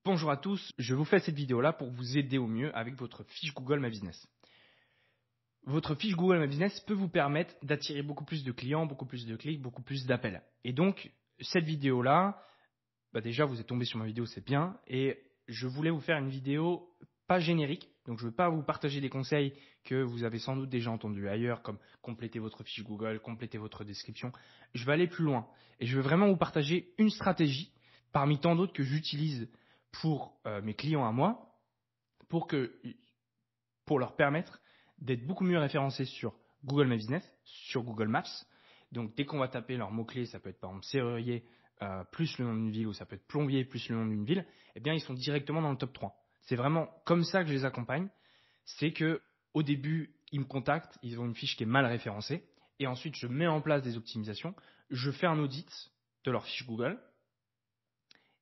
Bonjour à tous, je vous fais cette vidéo-là pour vous aider au mieux avec votre fiche Google My Business. Votre fiche Google My Business peut vous permettre d'attirer beaucoup plus de clients, beaucoup plus de clics, beaucoup plus d'appels. Et donc, cette vidéo-là, déjà vous êtes tombé sur ma vidéo, c'est bien. Et je voulais vous faire une vidéo pas générique. Donc, je ne veux pas vous partager des conseils que vous avez sans doute déjà entendus ailleurs, comme compléter votre fiche Google, compléter votre description. Je vais aller plus loin et je veux vraiment vous partager une stratégie parmi tant d'autres que j'utilise pour mes clients à moi, pour leur permettre d'être beaucoup mieux référencés sur Google My Business, sur Google Maps. Donc dès qu'on va taper leurs mots-clés, ça peut être par exemple serrurier plus le nom d'une ville, ou ça peut être plombier plus le nom d'une ville, eh bien ils sont directement dans le top 3. C'est vraiment comme ça que je les accompagne. C'est que au début, ils me contactent, ils ont une fiche qui est mal référencée, et ensuite je mets en place des optimisations, je fais un audit de leur fiche Google,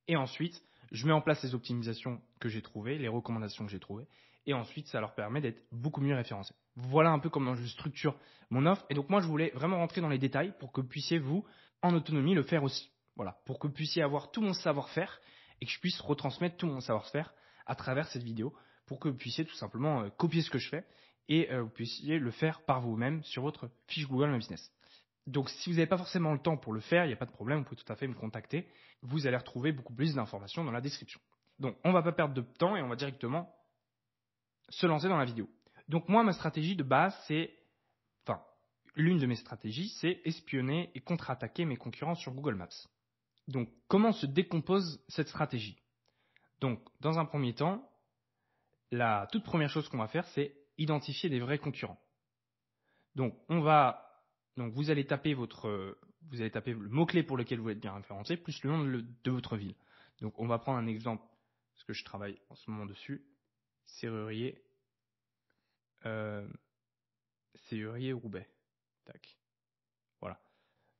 et ensuite je mets en place les optimisations que j'ai trouvées, les recommandations que j'ai trouvées, et ensuite ça leur permet d'être beaucoup mieux référencés. Voilà un peu comment je structure mon offre. Et donc moi je voulais vraiment rentrer dans les détails pour que vous puissiez vous, en autonomie, le faire aussi. Voilà, pour que vous puissiez avoir tout mon savoir-faire et que je puisse retransmettre tout mon savoir-faire à travers cette vidéo, pour que vous puissiez tout simplement copier ce que je fais et vous puissiez le faire par vous-même sur votre fiche Google My Business. Donc si vous n'avez pas forcément le temps pour le faire, il n'y a pas de problème, vous pouvez tout à fait me contacter. Vous allez retrouver beaucoup plus d'informations dans la description. Donc on ne va pas perdre de temps et on va directement se lancer dans la vidéo. Donc moi, ma stratégie de base, l'une de mes stratégies, c'est espionner et contre-attaquer mes concurrents sur Google Maps. Donc comment se décompose cette stratégie? Donc dans un premier temps, la toute première chose qu'on va faire, c'est identifier des vrais concurrents. Donc vous allez taper le mot-clé pour lequel vous êtes bien référencé, plus le nom de votre ville. Donc on va prendre un exemple, parce que je travaille en ce moment dessus. Serrurier Roubaix. Tac. Voilà.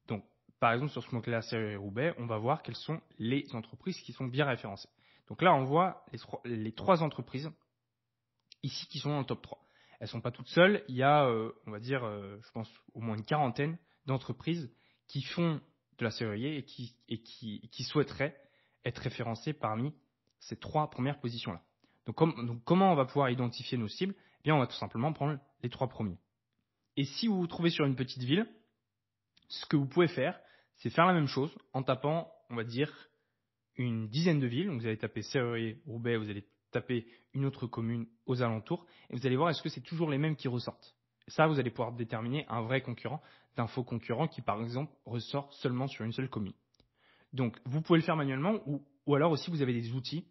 Donc, par exemple, sur ce mot-clé-là, Serrurier Roubaix, on va voir quelles sont les entreprises qui sont bien référencées. Donc là, on voit les trois entreprises ici qui sont dans le top 3. Elles ne sont pas toutes seules. Il y a, je pense, au moins une quarantaine d'entreprises qui font de la serrurier et qui souhaiteraient être référencées parmi ces trois premières positions-là. Donc comment on va pouvoir identifier nos cibles? Eh bien, on va tout simplement prendre les trois premiers. Et si vous vous trouvez sur une petite ville, ce que vous pouvez faire, c'est faire la même chose en tapant, on va dire, une dizaine de villes. Donc vous allez taper Serrurier, Roubaix, vous allez taper une autre commune aux alentours et vous allez voir est-ce que c'est toujours les mêmes qui ressortent. Et ça, vous allez pouvoir déterminer un vrai concurrent d'un faux concurrent qui, par exemple, ressort seulement sur une seule commune. Donc, vous pouvez le faire manuellement ou alors aussi vous avez des outils.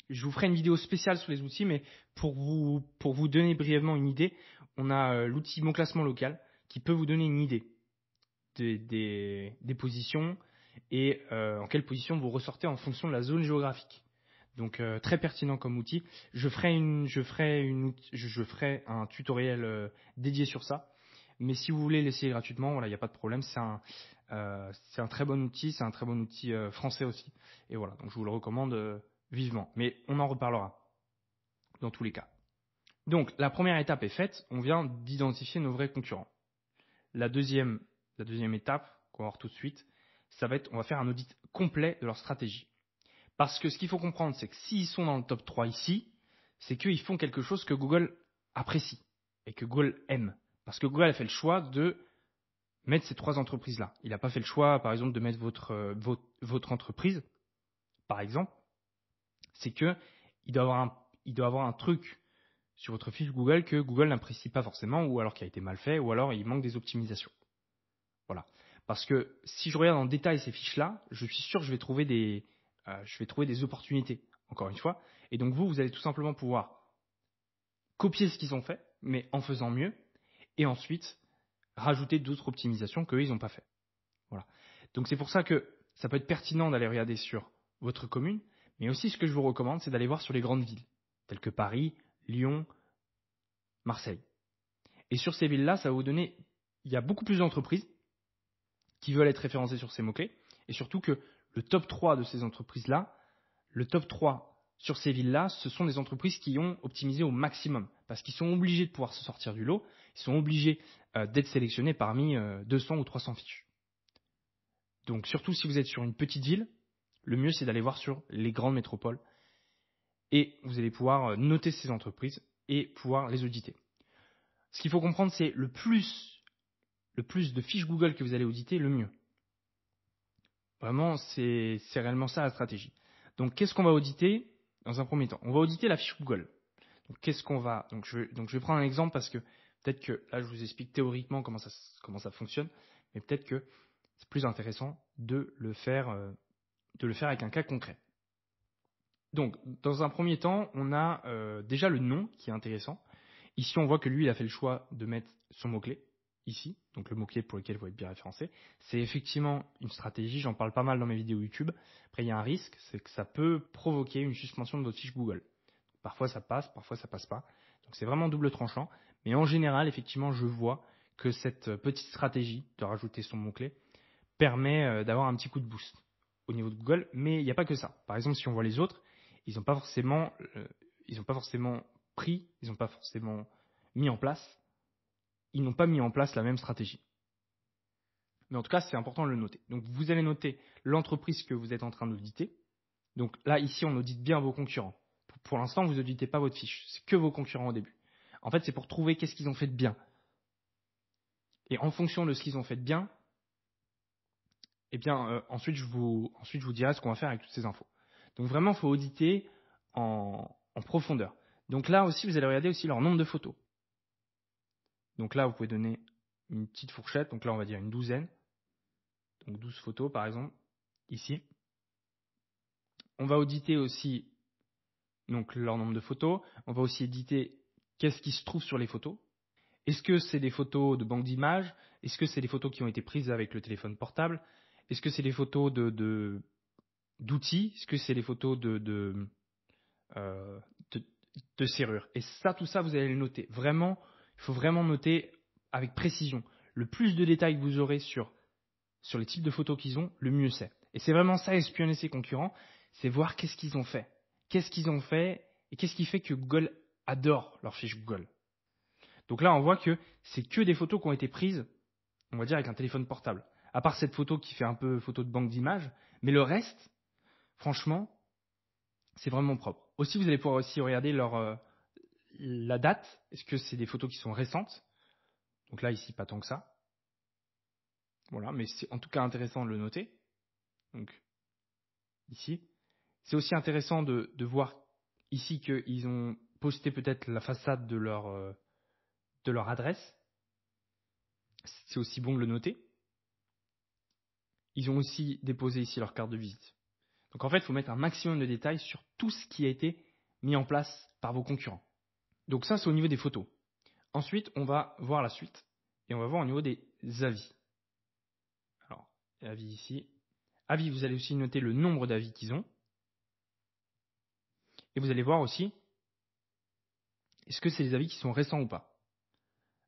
Je vous ferai une vidéo spéciale sur les outils, mais pour vous donner brièvement une idée, on a l'outil Mon Classement Local qui peut vous donner une idée des positions et en quelle position vous ressortez en fonction de la zone géographique. Donc très pertinent comme outil. Je ferai un tutoriel dédié sur ça. Mais si vous voulez l'essayer gratuitement, voilà, il n'y a pas de problème. C'est un très bon outil, c'est un très bon outil français aussi. Et voilà, donc je vous le recommande vivement. Mais on en reparlera dans tous les cas. Donc la première étape est faite, on vient d'identifier nos vrais concurrents. La deuxième étape qu'on va voir tout de suite, on va faire un audit complet de leur stratégie. Parce que ce qu'il faut comprendre, c'est que s'ils sont dans le top 3 ici, c'est qu'ils font quelque chose que Google apprécie et que Google aime. Parce que Google a fait le choix de mettre ces trois entreprises-là. Il n'a pas fait le choix, par exemple, de mettre votre entreprise, par exemple. C'est qu'il doit avoir un truc sur votre fiche Google que Google n'apprécie pas forcément, ou alors qui a été mal fait, ou alors il manque des optimisations. Voilà. Parce que si je regarde en détail ces fiches-là, je suis sûr que je vais trouver des opportunités, encore une fois. Et donc vous allez tout simplement pouvoir copier ce qu'ils ont fait, mais en faisant mieux, et ensuite rajouter d'autres optimisations qu'eux, ils n'ont pas fait. Voilà. Donc c'est pour ça que ça peut être pertinent d'aller regarder sur votre commune, mais aussi ce que je vous recommande, c'est d'aller voir sur les grandes villes, telles que Paris, Lyon, Marseille. Et sur ces villes-là, ça va vous donner, il y a beaucoup plus d'entreprises qui veulent être référencées sur ces mots-clés, et surtout que le top 3 de ces entreprises-là, le top 3 sur ces villes-là, ce sont des entreprises qui ont optimisé au maximum, parce qu'ils sont obligés de pouvoir se sortir du lot, ils sont obligés d'être sélectionnés parmi 200 ou 300 fiches. Donc surtout si vous êtes sur une petite ville, le mieux c'est d'aller voir sur les grandes métropoles et vous allez pouvoir noter ces entreprises et pouvoir les auditer. Ce qu'il faut comprendre, c'est le plus de fiches Google que vous allez auditer, le mieux. Vraiment, c'est réellement ça la stratégie. Donc, qu'est-ce qu'on va auditer dans un premier temps? On va auditer la fiche Google. Donc, je vais prendre un exemple parce que peut-être que là, je vous explique théoriquement comment ça fonctionne, mais peut-être que c'est plus intéressant de le faire avec un cas concret. Donc, dans un premier temps, on a déjà le nom qui est intéressant. Ici, on voit que lui, il a fait le choix de mettre son mot-clé, ici, donc le mot-clé pour lequel vous êtes bien référencé. C'est effectivement une stratégie, j'en parle pas mal dans mes vidéos YouTube. Après, il y a un risque, c'est que ça peut provoquer une suspension de votre fiche Google. Parfois, ça passe, parfois, ça passe pas. Donc, c'est vraiment double tranchant. Mais en général, effectivement, je vois que cette petite stratégie de rajouter son mot-clé permet d'avoir un petit coup de boost au niveau de Google. Mais il n'y a pas que ça. Par exemple, si on voit les autres, ils n'ont pas forcément mis en place la même stratégie. Mais en tout cas, c'est important de le noter. Donc, vous allez noter l'entreprise que vous êtes en train d'auditer. Donc là, ici, on audite bien vos concurrents. Pour l'instant, vous n'auditez pas votre fiche. C'est que vos concurrents au début. En fait, c'est pour trouver qu'est-ce qu'ils ont fait de bien. Et en fonction de ce qu'ils ont fait de bien, eh bien, ensuite, je vous dirai ce qu'on va faire avec toutes ces infos. Donc vraiment, il faut auditer en profondeur. Donc là aussi, vous allez regarder aussi leur nombre de photos. Donc là, vous pouvez donner une petite fourchette. Donc là, on va dire une douzaine. Donc 12 photos, par exemple, ici. On va auditer aussi donc leur nombre de photos. On va aussi éditer qu'est-ce qui se trouve sur les photos. Est-ce que c'est des photos de banque d'images? Est-ce que c'est des photos qui ont été prises avec le téléphone portable? Est-ce que c'est des photos d'outils? Est-ce que c'est des photos de serrures? Et ça, tout ça, vous allez le noter. Vraiment, il faut vraiment noter avec précision. Le plus de détails que vous aurez sur les types de photos qu'ils ont, le mieux c'est. Et c'est vraiment ça, espionner ses concurrents, c'est voir qu'est-ce qu'ils ont fait. Qu'est-ce qu'ils ont fait et qu'est-ce qui fait que Google adore leur fiche Google. Donc là, on voit que c'est que des photos qui ont été prises, on va dire, avec un téléphone portable. À part cette photo qui fait un peu photo de banque d'images, mais le reste, franchement, c'est vraiment propre. Aussi, vous allez pouvoir aussi regarder la date. Est-ce que c'est des photos qui sont récentes? Donc là, ici, pas tant que ça. Voilà, mais c'est en tout cas intéressant de le noter. Donc, ici. C'est aussi intéressant de voir ici qu'ils ont posté peut-être la façade de leur adresse. C'est aussi bon de le noter. Ils ont aussi déposé ici leur carte de visite. Donc en fait, il faut mettre un maximum de détails sur tout ce qui a été mis en place par vos concurrents. Donc ça, c'est au niveau des photos. Ensuite, on va voir la suite et on va voir au niveau des avis. Alors, avis ici. Avis, vous allez aussi noter le nombre d'avis qu'ils ont. Et vous allez voir aussi, est-ce que c'est des avis qui sont récents ou pas?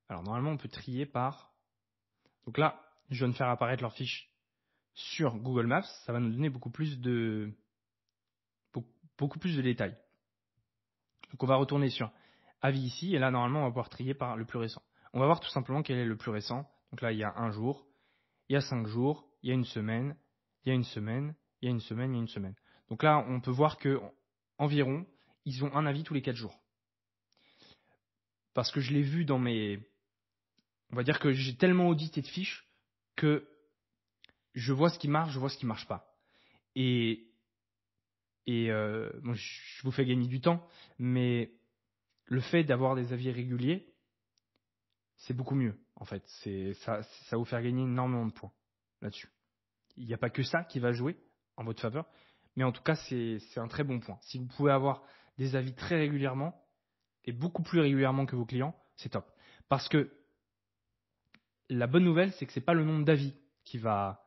Alors normalement, on peut trier par... Donc là, je viens de faire apparaître leur fiche sur Google Maps. Ça va nous donner beaucoup plus de détails. Donc on va retourner sur avis ici. Et là, normalement, on va pouvoir trier par le plus récent. On va voir tout simplement quel est le plus récent. Donc là, il y a un jour, il y a 5 jours, il y a une semaine, il y a une semaine, il y a une semaine, il y a une semaine. Donc là, on peut voir que environ, ils ont un avis tous les 4 jours. Parce que je l'ai vu dans mes... On va dire que j'ai tellement audité de fiches que je vois ce qui marche, je vois ce qui marche pas. Et bon, je vous fais gagner du temps, mais le fait d'avoir des avis réguliers, c'est beaucoup mieux, en fait. Ça va vous faire gagner énormément de points là-dessus. Il n'y a pas que ça qui va jouer en votre faveur, mais en tout cas, c'est un très bon point. Si vous pouvez avoir des avis très régulièrement, et beaucoup plus régulièrement que vos clients, c'est top. Parce que la bonne nouvelle, c'est que ce n'est pas le nombre d'avis qui va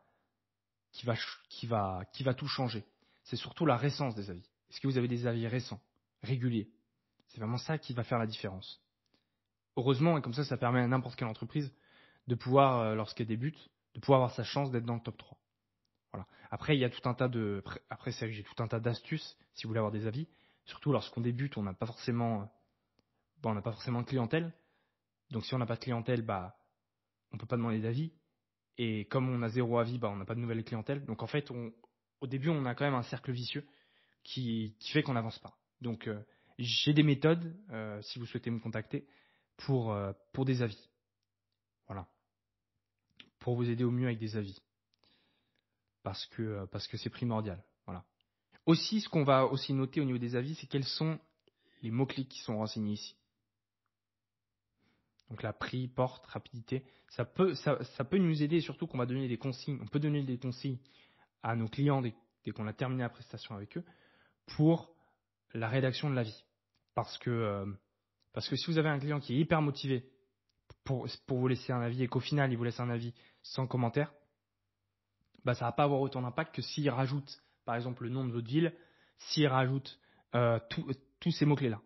tout changer. C'est surtout la récence des avis. Est-ce que vous avez des avis récents, réguliers? C'est vraiment ça qui va faire la différence. Heureusement, et comme ça permet à n'importe quelle entreprise de pouvoir, lorsqu'elle débute, de pouvoir avoir sa chance d'être dans le top 3. Voilà. Après, il y a tout un tas j'ai tout un tas d'astuces si vous voulez avoir des avis. Surtout lorsqu'on débute, on n'a pas forcément de clientèle. Donc si on n'a pas de clientèle, on peut pas demander d'avis. Et comme on a 0 avis, on n'a pas de nouvelle clientèle. Donc en fait, au début, on a quand même un cercle vicieux qui fait qu'on n'avance pas. Donc, j'ai des méthodes, si vous souhaitez me contacter, pour des avis. Voilà. Pour vous aider au mieux avec des avis. Parce que c'est primordial. Voilà. Aussi, ce qu'on va aussi noter au niveau des avis, c'est quels sont les mots-clés qui sont renseignés ici. Donc la prix, porte, rapidité, ça peut nous aider, surtout qu'on va donner des consignes. On peut donner des consignes à nos clients dès qu'on a terminé la prestation avec eux pour la rédaction de l'avis. Parce que si vous avez un client qui est hyper motivé pour vous laisser un avis et qu'au final il vous laisse un avis sans commentaire, bah ça va pas avoir autant d'impact que s'il rajoute par exemple le nom de votre ville, s'il rajoute tous ces mots-clés là.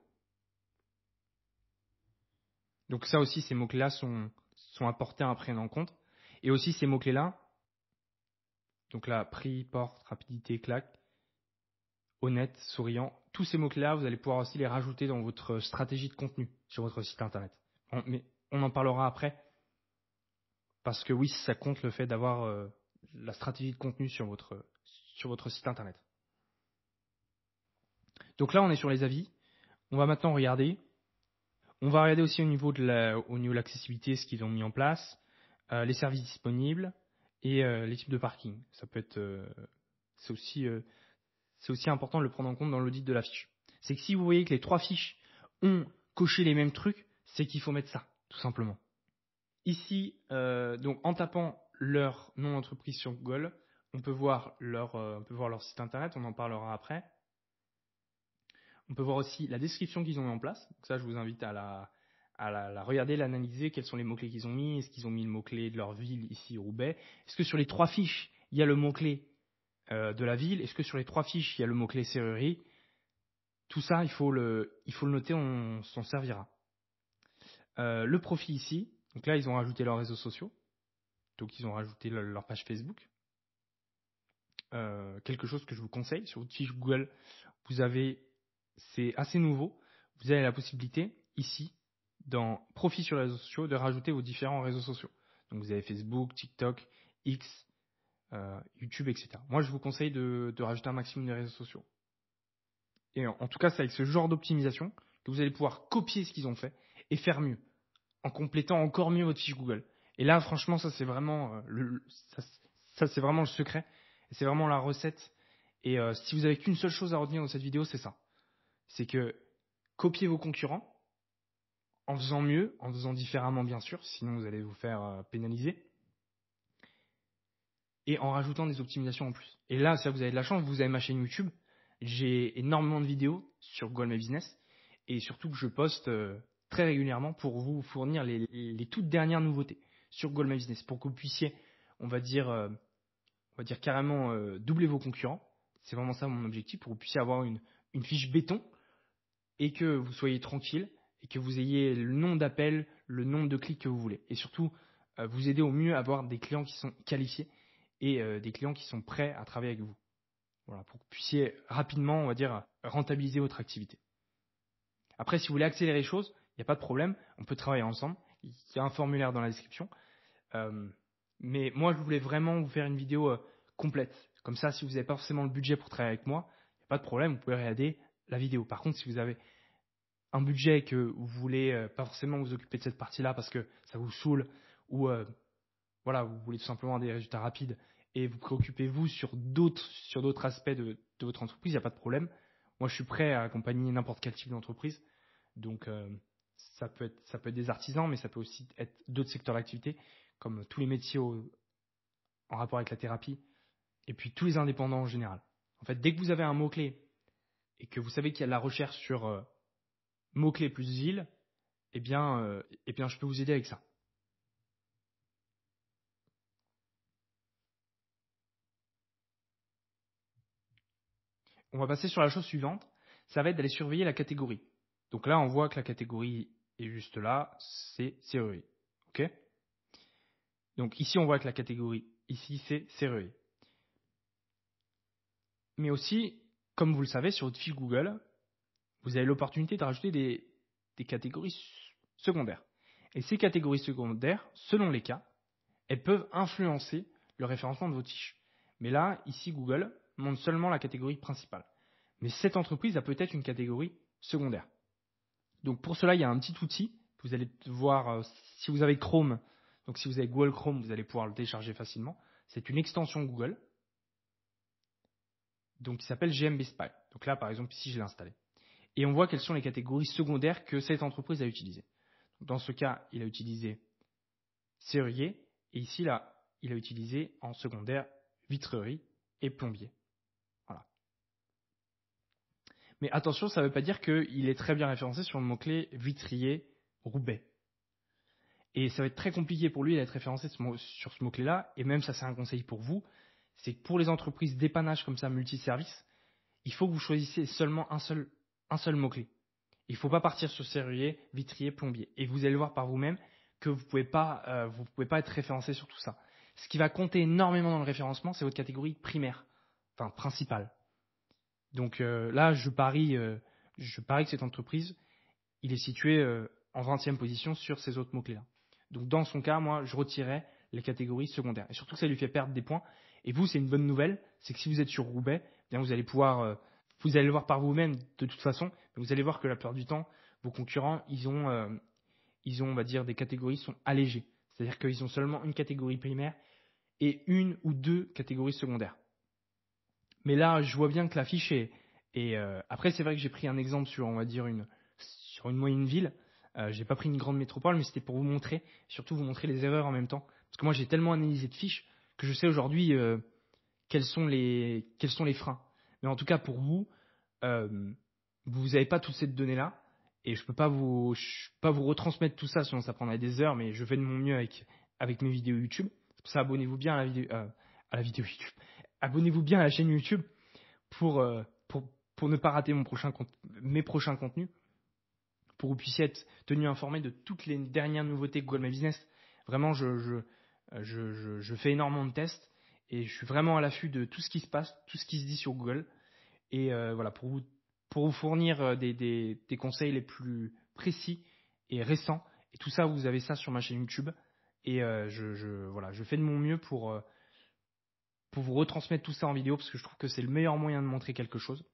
Donc ça aussi, ces mots-clés-là sont apportés à prendre en compte. Et aussi ces mots-clés-là, donc là, prix, porte, rapidité, claque, honnête, souriant, tous ces mots-clés-là, vous allez pouvoir aussi les rajouter dans votre stratégie de contenu sur votre site internet. Mais on en parlera après, parce que oui, ça compte le fait d'avoir la stratégie de contenu sur votre site internet. Donc là, on est sur les avis. On va maintenant regarder. On va regarder aussi au niveau de l'accessibilité, ce qu'ils ont mis en place, les services disponibles et les types de parking. Ça peut être, c'est aussi important de le prendre en compte dans l'audit de la fiche. C'est que si vous voyez que les 3 fiches ont coché les mêmes trucs, c'est qu'il faut mettre ça, tout simplement. Ici, donc en tapant leur nom d'entreprise sur Google, on peut voir leur site internet, on en parlera après. On peut voir aussi la description qu'ils ont mis en place. Donc ça, je vous invite à la regarder, l'analyser. Quels sont les mots-clés qu'ils ont mis? Est-ce qu'ils ont mis le mot-clé de leur ville ici, Roubaix? Est-ce que sur les 3 fiches, il y a le mot-clé de la ville? Est-ce que sur les 3 fiches, il y a le mot-clé serrurerie? Tout ça, il faut le noter, on s'en servira. Le profil ici. Donc là, ils ont rajouté leurs réseaux sociaux. Donc ils ont rajouté leur page Facebook. Quelque chose que je vous conseille sur votre fiche Google, c'est assez nouveau, vous avez la possibilité ici, dans profil sur les réseaux sociaux, de rajouter vos différents réseaux sociaux. Donc vous avez Facebook, TikTok, X, YouTube, etc. Moi je vous conseille de rajouter un maximum de réseaux sociaux. Et en tout cas c'est avec ce genre d'optimisation que vous allez pouvoir copier ce qu'ils ont fait et faire mieux, en complétant encore mieux votre fiche Google. Et là franchement ça c'est vraiment c'est vraiment le secret, et c'est vraiment la recette. Et si vous avez qu'une seule chose à retenir dans cette vidéo, c'est ça. C'est que copiez vos concurrents en faisant mieux, en faisant différemment bien sûr, sinon vous allez vous faire pénaliser, et en rajoutant des optimisations en plus. Et là, ça vous avez de la chance, vous avez ma chaîne YouTube, j'ai énormément de vidéos sur Google My Business, et surtout que je poste très régulièrement pour vous fournir les toutes dernières nouveautés sur Google My Business, pour que vous puissiez, on va dire carrément doubler vos concurrents. C'est vraiment ça mon objectif, pour que vous puissiez avoir une fiche béton et que vous soyez tranquille et que vous ayez le nombre d'appels, le nombre de clics que vous voulez. Et surtout, vous aider au mieux à avoir des clients qui sont qualifiés et des clients qui sont prêts à travailler avec vous. Voilà, pour que vous puissiez rapidement, on va dire, rentabiliser votre activité. Après, si vous voulez accélérer les choses, il n'y a pas de problème, on peut travailler ensemble. Il y a un formulaire dans la description. Mais moi, je voulais vraiment vous faire une vidéo complète. Comme ça, si vous n'avez pas forcément le budget pour travailler avec moi, il n'y a pas de problème, vous pouvez regarder la vidéo. Par contre, si vous avez un budget et que vous voulez pas forcément vous occuper de cette partie-là parce que ça vous saoule, ou voilà, vous voulez tout simplement des résultats rapides et vous préoccupez vous sur d'autres aspects de votre entreprise, il n'y a pas de problème. Moi, je suis prêt à accompagner n'importe quel type d'entreprise. Donc, ça peut être des artisans, mais ça peut aussi être d'autres secteurs d'activité, comme tous les métiers en rapport avec la thérapie, et puis tous les indépendants en général. En fait, dès que vous avez un mot-clé et que vous savez qu'il y a de la recherche sur mots-clés plus ville, eh bien, je peux vous aider avec ça. On va passer sur la chose suivante, ça va être d'aller surveiller la catégorie. Donc là, on voit que la catégorie est juste là, c'est serrurier. OK ? Donc ici, on voit que la catégorie, ici, c'est serrurier. Mais aussi, comme vous le savez, sur votre fiche Google, vous avez l'opportunité de rajouter des catégories secondaires. Et ces catégories secondaires, selon les cas, elles peuvent influencer le référencement de votre fiche. Mais là, ici, Google montre seulement la catégorie principale. Mais cette entreprise a peut-être une catégorie secondaire. Donc pour cela, il y a un petit outil. Vous allez voir, si vous avez Chrome, donc si vous avez Google Chrome, vous allez pouvoir le télécharger facilement. C'est une extension Google, donc qui s'appelle GMB Spy. Donc là, par exemple, ici, je l'ai installé. Et on voit quelles sont les catégories secondaires que cette entreprise a utilisées. Dans ce cas, il a utilisé serrurier, et ici, là, il a utilisé en secondaire vitrerie et plombier. Voilà. Mais attention, ça ne veut pas dire qu'il est très bien référencé sur le mot-clé vitrier Roubaix. Et ça va être très compliqué pour lui d'être référencé sur ce mot-clé-là. Et même ça, c'est un conseil pour vous. C'est que pour les entreprises dépannage comme ça, multiservices, il faut que vous choisissiez seulement un seul mot-clé. Il ne faut pas partir sur serrurier, vitrier, plombier. Et vous allez voir par vous-même que vous pouvez pas être référencé sur tout ça. Ce qui va compter énormément dans le référencement, c'est votre catégorie primaire, enfin principale. Donc là, je parie que cette entreprise, il est situé en 20e position sur ces autres mots-clés-là. Donc dans son cas, moi, je retirais les catégories secondaires. Et surtout que ça lui fait perdre des points. Et vous, c'est une bonne nouvelle, c'est que si vous êtes sur Roubaix, eh bien vous allez pouvoir, vous allez le voir par vous-même de toute façon, mais vous allez voir que la plupart du temps, vos concurrents, ils ont, on va dire, des catégories qui sont allégées. C'est-à-dire qu'ils ont seulement une catégorie primaire et une ou deux catégories secondaires. Mais là, je vois bien que la fiche est. Et après, c'est vrai que j'ai pris un exemple sur, on va dire, sur une moyenne ville. J'ai pas pris une grande métropole, mais c'était pour vous montrer, surtout vous montrer les erreurs en même temps. Parce que moi, j'ai tellement analysé de fiches que je sais aujourd'hui quels sont les freins. Mais en tout cas, pour vous, vous n'avez pas toute cette donnée-là. Et je peux pas vous retransmettre tout ça, sinon ça prendrait des heures, mais je fais de mon mieux avec mes vidéos YouTube. C'est pour ça, abonnez-vous bien à la vidéo YouTube. Abonnez-vous bien à la chaîne YouTube pour ne pas rater mes prochains contenus, pour que vous puissiez être tenu informé de toutes les dernières nouveautés Google My Business. Vraiment, je fais énormément de tests et je suis vraiment à l'affût de tout ce qui se passe, tout ce qui se dit sur Google. Et voilà, pour vous fournir des conseils les plus précis et récents. Et tout ça, vous avez ça sur ma chaîne YouTube. Et je fais de mon mieux pour vous retransmettre tout ça en vidéo parce que je trouve que c'est le meilleur moyen de montrer quelque chose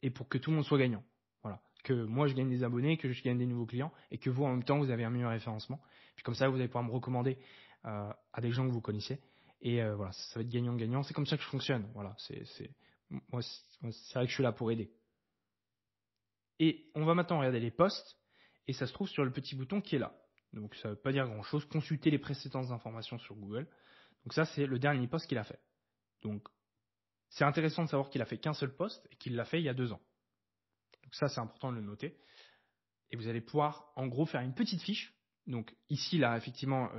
et pour que tout le monde soit gagnant. Voilà. Que moi je gagne des abonnés, que je gagne des nouveaux clients et que vous en même temps vous avez un meilleur référencement. Puis comme ça vous allez pouvoir me recommander à des gens que vous connaissez et voilà, ça va être gagnant-gagnant. C'est comme ça que je fonctionne. Voilà, moi c'est vrai que je suis là pour aider. Et on va maintenant regarder les posts et ça se trouve sur le petit bouton qui est là. Donc ça ne veut pas dire grand chose. Consulter les précédentes informations sur Google. Donc ça c'est le dernier post qu'il a fait. Donc c'est intéressant de savoir qu'il a fait qu'un seul post et qu'il l'a fait il y a 2 ans. Donc ça, c'est important de le noter. Et vous allez pouvoir, en gros, faire une petite fiche. Donc ici, là, effectivement,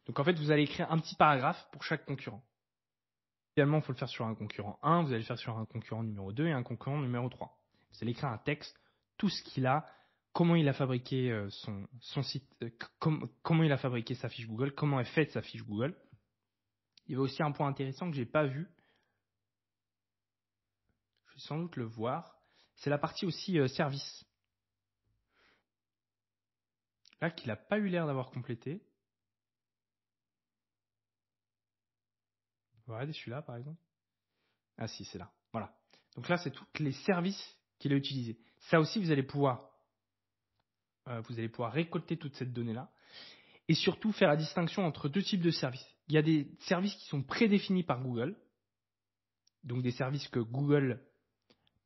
donc en fait, vous allez écrire un petit paragraphe pour chaque concurrent. Idéalement, il faut le faire sur un concurrent 1, vous allez le faire sur un concurrent numéro 2 et un concurrent numéro 3. Vous allez écrire un texte, tout ce qu'il a, comment il a fabriqué son site, comment il a fabriqué sa fiche Google, comment est faite sa fiche Google. Il y avait aussi un point intéressant que je n'ai pas vu. Je vais sans doute le voir. C'est la partie aussi service. Là, qu'il n'a pas eu l'air d'avoir complété. Regardez celui-là, par exemple. Ah si, c'est là. Voilà. Donc là, c'est tous les services qu'il a utilisés. Ça aussi, vous allez pouvoir récolter toute cette donnée-là. Et surtout, faire la distinction entre 2 types de services. Il y a des services qui sont prédéfinis par Google. Donc des services que Google,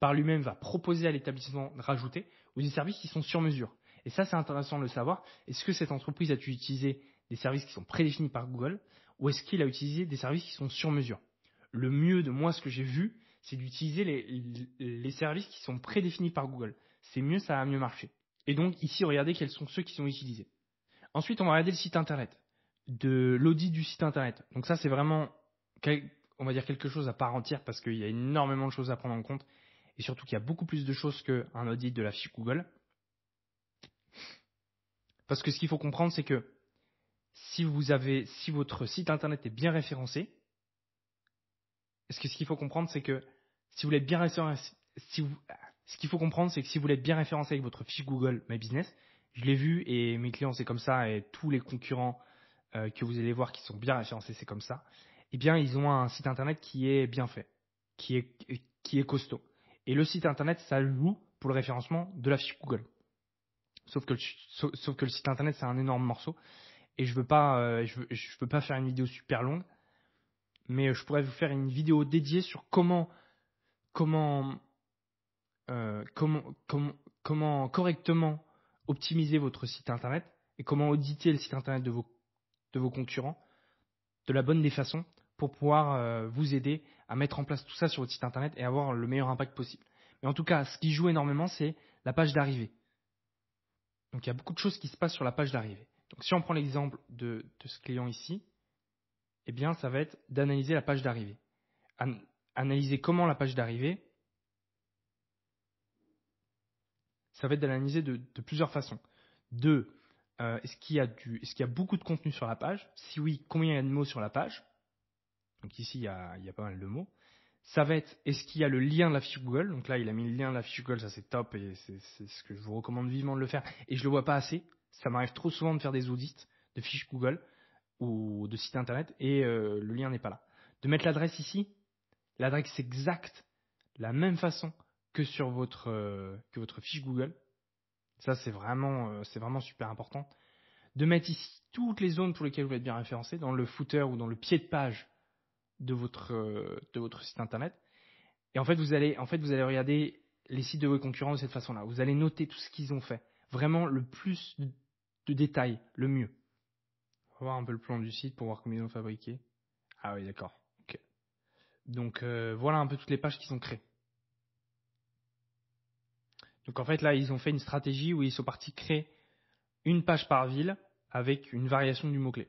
par lui-même, va proposer à l'établissement de rajouter. Ou des services qui sont sur mesure. Et ça, c'est intéressant de le savoir. Est-ce que cette entreprise a utilisé des services qui sont prédéfinis par Google ou est-ce qu'il a utilisé des services qui sont sur mesure? Le mieux de moi, ce que j'ai vu, c'est d'utiliser les services qui sont prédéfinis par Google. C'est mieux, ça va mieux marcher. Et donc ici, regardez quels sont ceux qui sont utilisés. Ensuite, on va regarder le site internet, de l'audit du site internet. Donc ça, c'est vraiment, on va dire, quelque chose à part entière parce qu'il y a énormément de choses à prendre en compte et surtout qu'il y a beaucoup plus de choses qu'un audit de la fiche Google. Parce que ce qu'il faut comprendre, c'est que si votre site internet est bien référencé, ce qu'il faut comprendre, c'est que si vous voulez être bien référencé, ce qu'il faut comprendre, c'est que si vous voulez être bien référencé avec votre fiche Google My Business, je l'ai vu et mes clients c'est comme ça et tous les concurrents que vous allez voir qui sont bien référencés c'est comme ça, eh bien ils ont un site internet qui est bien fait, qui est costaud. Et le site internet, ça joue pour le référencement de la fiche Google. Sauf que le site internet, c'est un énorme morceau. Et je veux pas faire une vidéo super longue. Mais je pourrais vous faire une vidéo dédiée sur comment correctement optimiser votre site internet et comment auditer le site internet de vos concurrents de la bonne des façons pour pouvoir vous aider à mettre en place tout ça sur votre site internet et avoir le meilleur impact possible. Mais en tout cas, ce qui joue énormément, c'est la page d'arrivée. Donc il y a beaucoup de choses qui se passent sur la page d'arrivée. Donc si on prend l'exemple de ce client ici, eh bien ça va être d'analyser la page d'arrivée. Analyser comment la page d'arrivée, ça va être d'analyser de plusieurs façons. Est-ce qu'il y a beaucoup de contenu sur la page? Si oui, combien il y a de mots sur la page? Donc ici, il y a pas mal de mots. Ça va être, est-ce qu'il y a le lien de la fiche Google? Donc là, il a mis le lien de la fiche Google, ça c'est top et c'est ce que je vous recommande vivement de le faire. Et je le vois pas assez. Ça m'arrive trop souvent de faire des audits de fiches Google ou de sites internet et le lien n'est pas là. De mettre l'adresse ici, l'adresse exacte, la même façon que sur votre fiche Google. Ça, c'est vraiment super important. De mettre ici toutes les zones pour lesquelles vous êtes bien référencé, dans le footer ou dans le pied de page de votre site internet. Et en fait, vous allez regarder les sites de vos concurrents de cette façon-là. Vous allez noter tout ce qu'ils ont fait. Vraiment le plus de détails, le mieux. On va voir un peu le plan du site pour voir combien ils ont fabriqué. Ah oui, d'accord. Ok. Donc voilà un peu toutes les pages qui sont créées. Donc en fait là, ils ont fait une stratégie où ils sont partis créer une page par ville avec une variation du mot-clé.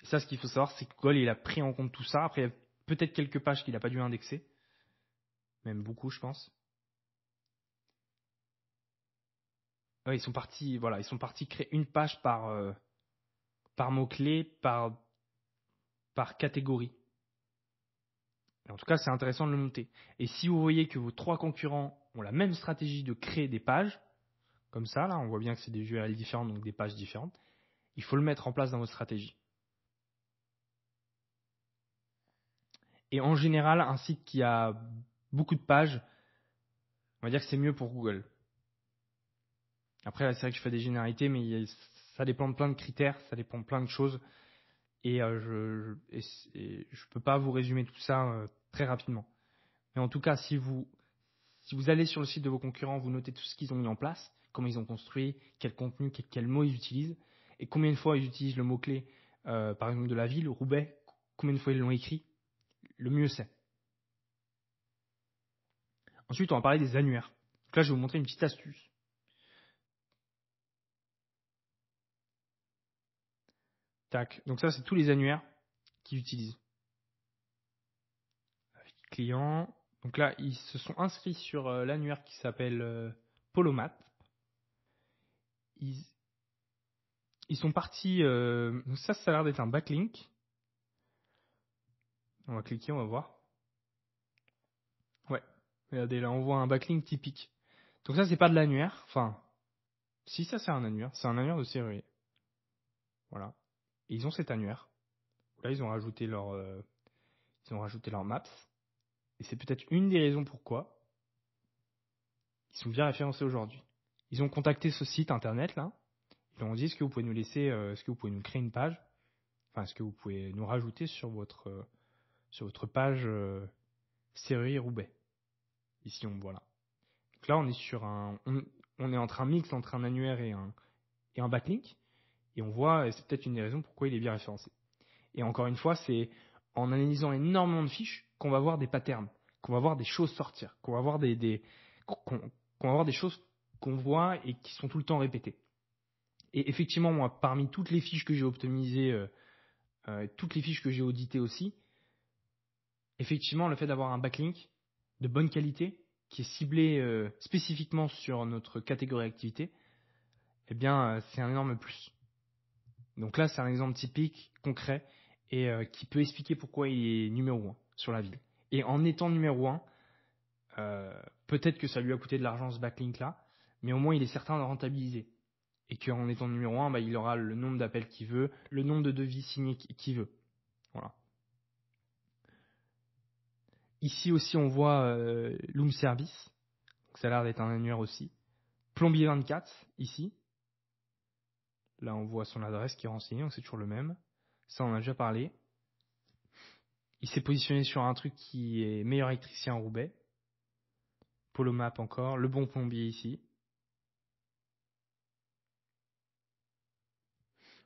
Et ça, ce qu'il faut savoir, c'est que Google, il a pris en compte tout ça. Après, il y a peut-être quelques pages qu'il n'a pas dû indexer. Même beaucoup, je pense. Ouais, ils sont partis créer une page par mot-clé, par catégorie. Et en tout cas, c'est intéressant de le noter. Et si vous voyez que vos 3 concurrents ont la même stratégie de créer des pages, comme ça, là, on voit bien que c'est des URL différentes, donc des pages différentes, il faut le mettre en place dans votre stratégie. Et en général, un site qui a beaucoup de pages, on va dire que c'est mieux pour Google. Après, là, c'est vrai que je fais des généralités, mais ça dépend de plein de critères, ça dépend de plein de choses. Et je peux pas vous résumer tout ça très rapidement. Mais en tout cas, si vous allez sur le site de vos concurrents, vous notez tout ce qu'ils ont mis en place, comment ils ont construit, quel contenu, quel mot ils utilisent, et combien de fois ils utilisent le mot-clé, par exemple de la ville, Roubaix, combien de fois ils l'ont écrit, le mieux c'est. Ensuite, on va parler des annuaires. Donc là, je vais vous montrer une petite astuce. Tac. Donc ça, c'est tous les annuaires qu'ils utilisent. Clients. Donc là, ils se sont inscrits sur l'annuaire qui s'appelle Polomat. Ils sont partis. Donc ça a l'air d'être un backlink. On va cliquer, on va voir. Ouais. Regardez, là, on voit un backlink typique. Donc ça, c'est pas de l'annuaire. Enfin, si ça, c'est un annuaire. C'est un annuaire de serrurier. Voilà. Et ils ont cet annuaire. Là, ils ont rajouté leur maps. Et c'est peut-être une des raisons pourquoi ils sont bien référencés aujourd'hui. Ils ont contacté ce site internet là. Ils leur ont dit est-ce que vous pouvez nous créer une page, enfin est-ce que vous pouvez nous rajouter sur votre page Serrurier Roubaix. Ici on voit là. Donc là on est entre un mix entre un annuaire et un backlink et on voit et c'est peut-être une des raisons pourquoi il est bien référencé. Et encore une fois c'est en analysant énormément de fiches qu'on va voir des patterns, qu'on va voir des choses sortir, qu'on va voir qu'on va voir des choses qu'on voit et qui sont tout le temps répétées. Et effectivement, moi, parmi toutes les fiches que j'ai optimisées, toutes les fiches que j'ai auditées aussi, effectivement, le fait d'avoir un backlink de bonne qualité, qui est ciblé spécifiquement sur notre catégorie activité, eh bien, c'est un énorme plus. Donc là, c'est un exemple typique, concret, et qui peut expliquer pourquoi il est numéro 1 sur la ville. Et en étant numéro 1, peut-être que ça lui a coûté de l'argent ce backlink-là, mais au moins il est certain de rentabiliser. Et qu'en étant numéro 1, il aura le nombre d'appels qu'il veut, le nombre de devis signés qu'il veut. Voilà. Ici aussi, on voit Loom Service. Donc, ça a l'air d'être un annuaire aussi. Plombier 24, ici. Là, on voit son adresse qui est renseignée, donc c'est toujours le même. Ça, on en a déjà parlé. Il s'est positionné sur un truc qui est meilleur électricien à Roubaix. Polomap encore. Le bon plombier ici.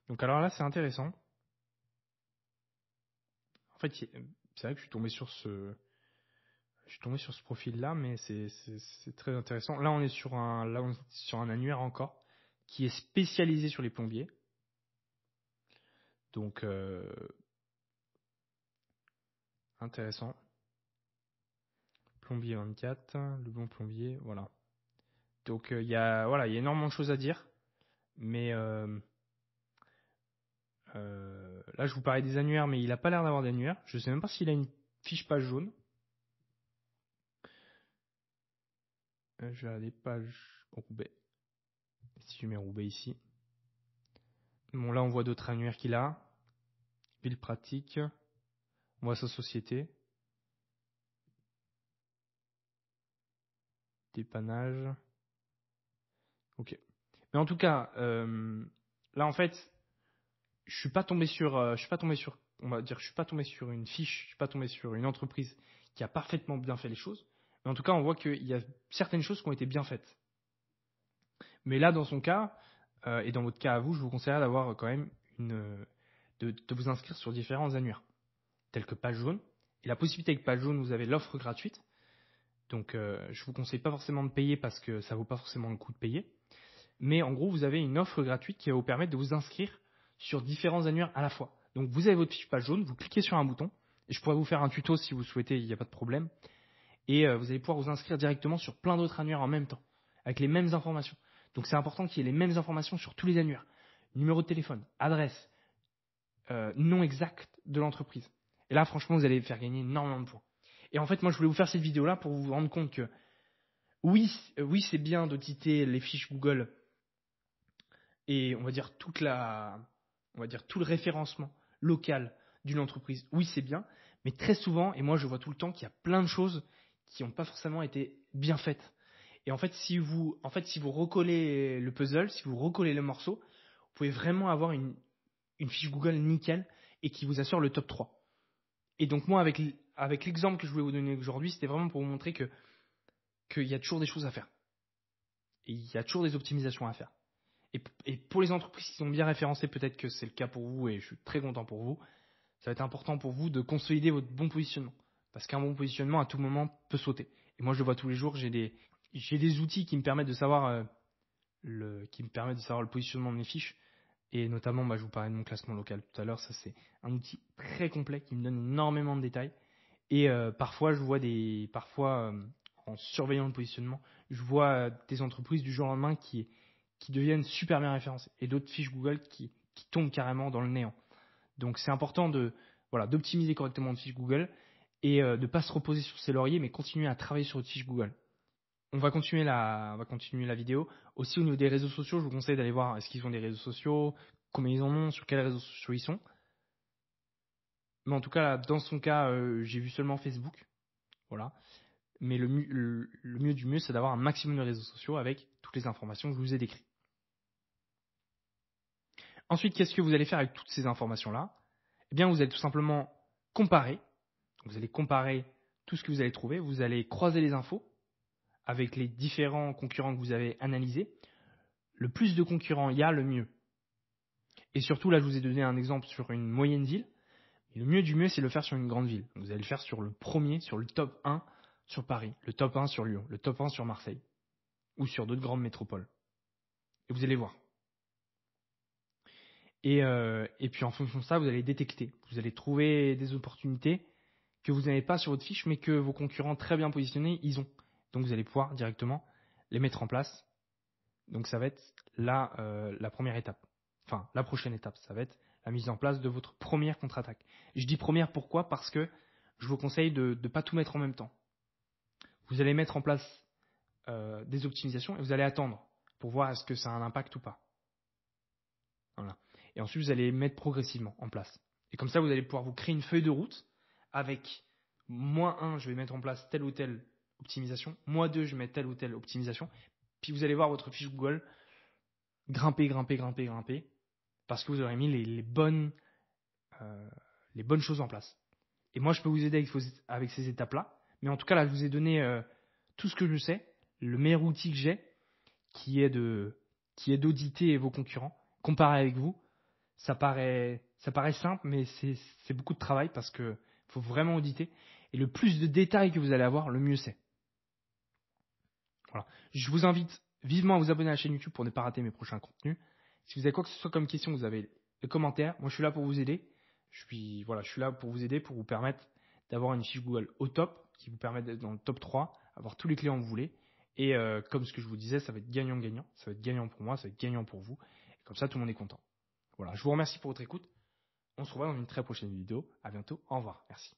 Donc alors là, c'est intéressant. En fait, c'est vrai que je suis tombé sur ce profil-là, mais c'est très intéressant. Là, on est sur un annuaire encore qui est spécialisé sur les plombiers. Donc, intéressant. Plombier 24, le bon plombier, voilà. Donc, il y a énormément de choses à dire. Mais là, je vous parlais des annuaires, mais il n'a pas l'air d'avoir d'annuaire. Je ne sais même pas s'il a une fiche page jaune. Je vais aller page Roubaix. Si je mets Roubaix ici. Bon, là, on voit d'autres annuaires qu'il a. Ville pratique. On voit sa société. Dépannage. Ok. Mais en tout cas, là, en fait, je suis pas tombé sur, on va dire, je suis pas tombé sur une fiche, je suis pas tombé sur une entreprise qui a parfaitement bien fait les choses. Mais en tout cas, on voit qu'il y a certaines choses qui ont été bien faites. Mais là, dans son cas, et dans votre cas à vous, je vous conseillerais d'avoir quand même de vous inscrire sur différents annuaires, tels que Page Jaune. Et la possibilité avec Page Jaune, vous avez l'offre gratuite. Donc, je vous conseille pas forcément de payer parce que ça vaut pas forcément le coup de payer. Mais en gros, vous avez une offre gratuite qui va vous permettre de vous inscrire sur différents annuaires à la fois. Donc, vous avez votre fiche Page Jaune, vous cliquez sur un bouton, et je pourrais vous faire un tuto si vous souhaitez, il n'y a pas de problème. Et vous allez pouvoir vous inscrire directement sur plein d'autres annuaires en même temps, avec les mêmes informations. Donc c'est important qu'il y ait les mêmes informations sur tous les annuaires. Numéro de téléphone, adresse, nom exact de l'entreprise. Et là, franchement, vous allez faire gagner énormément de points. Et en fait, moi, je voulais vous faire cette vidéo-là pour vous rendre compte que oui, c'est bien d'auditer les fiches Google et on va dire tout le référencement local d'une entreprise. Oui, c'est bien, mais très souvent, et moi je vois tout le temps qu'il y a plein de choses qui n'ont pas forcément été bien faites. Et en fait, si vous recollez le puzzle, si vous recollez le morceau, vous pouvez vraiment avoir une fiche Google nickel et qui vous assure le top 3. Et donc moi, avec l'exemple que je voulais vous donner aujourd'hui, c'était vraiment pour vous montrer qu'il y a toujours des choses à faire. Et il y a toujours des optimisations à faire. Et pour les entreprises qui sont bien référencées, peut-être que c'est le cas pour vous et je suis très content pour vous, ça va être important pour vous de consolider votre bon positionnement. Parce qu'un bon positionnement, à tout moment, peut sauter. Et moi, je le vois tous les jours, j'ai des outils qui me permettent de savoir le positionnement de mes fiches. Et notamment, je vous parlais de mon classement local tout à l'heure. Ça, c'est un outil très complet qui me donne énormément de détails. Et parfois, en surveillant le positionnement, je vois des entreprises du jour au lendemain qui deviennent super bien référencées. Et d'autres fiches Google qui tombent carrément dans le néant. Donc c'est important d'optimiser correctement une fiche Google et de ne pas se reposer sur ses lauriers, mais continuer à travailler sur votre fiche Google. On va continuer la vidéo. Aussi au niveau des réseaux sociaux, je vous conseille d'aller voir est-ce qu'ils ont des réseaux sociaux, combien ils en ont, sur quels réseaux sociaux ils sont. Mais en tout cas, là, dans son cas, j'ai vu seulement Facebook. Voilà. Mais le mieux du mieux, c'est d'avoir un maximum de réseaux sociaux avec toutes les informations que je vous ai décrites. Ensuite, qu'est-ce que vous allez faire avec toutes ces informations-là? Eh bien, vous allez tout simplement comparer. Vous allez comparer tout ce que vous allez trouver. Vous allez croiser les infos avec les différents concurrents que vous avez analysés. Le plus de concurrents il y a, le mieux. Et surtout, là, je vous ai donné un exemple sur une moyenne ville. Et le mieux du mieux, c'est de le faire sur une grande ville. Vous allez le faire sur le premier, sur le top 1 sur Paris, le top 1 sur Lyon, le top 1 sur Marseille ou sur d'autres grandes métropoles. Et vous allez voir. Et puis en fonction de ça, vous allez détecter. Vous allez trouver des opportunités que vous n'avez pas sur votre fiche, mais que vos concurrents très bien positionnés, ils ont. Donc vous allez pouvoir directement les mettre en place. Donc ça va être la première étape. Enfin, la prochaine étape, ça va être la mise en place de votre première contre-attaque. Je dis première pourquoi? Parce que je vous conseille de ne pas tout mettre en même temps. Vous allez mettre en place des optimisations et vous allez attendre pour voir est-ce que ça a un impact ou pas. Voilà. Et ensuite, vous allez mettre progressivement en place. Et comme ça, vous allez pouvoir vous créer une feuille de route avec -1, je vais mettre en place telle ou telle optimisation. -2, je mets telle ou telle optimisation. Puis vous allez voir votre fiche Google grimper, parce que vous aurez mis les bonnes choses en place. Et moi, je peux vous aider avec ces étapes-là. Mais en tout cas, là, je vous ai donné tout ce que je sais, le meilleur outil que j'ai, qui est d'auditer vos concurrents, comparer avec vous. Ça paraît simple, mais c'est beaucoup de travail parce que faut vraiment auditer. Et le plus de détails que vous allez avoir, le mieux c'est. Voilà. Je vous invite vivement à vous abonner à la chaîne YouTube pour ne pas rater mes prochains contenus. Si vous avez quoi que ce soit comme question, vous avez les commentaires. Moi, je suis là pour vous aider. Je suis là pour vous aider, pour vous permettre d'avoir une fiche Google au top, qui vous permet d'être dans le top 3, avoir tous les clients que vous voulez. Et comme ce que je vous disais, ça va être gagnant-gagnant. Ça va être gagnant pour moi, ça va être gagnant pour vous. Et comme ça, tout le monde est content. Voilà, je vous remercie pour votre écoute. On se revoit dans une très prochaine vidéo. À bientôt. Au revoir. Merci.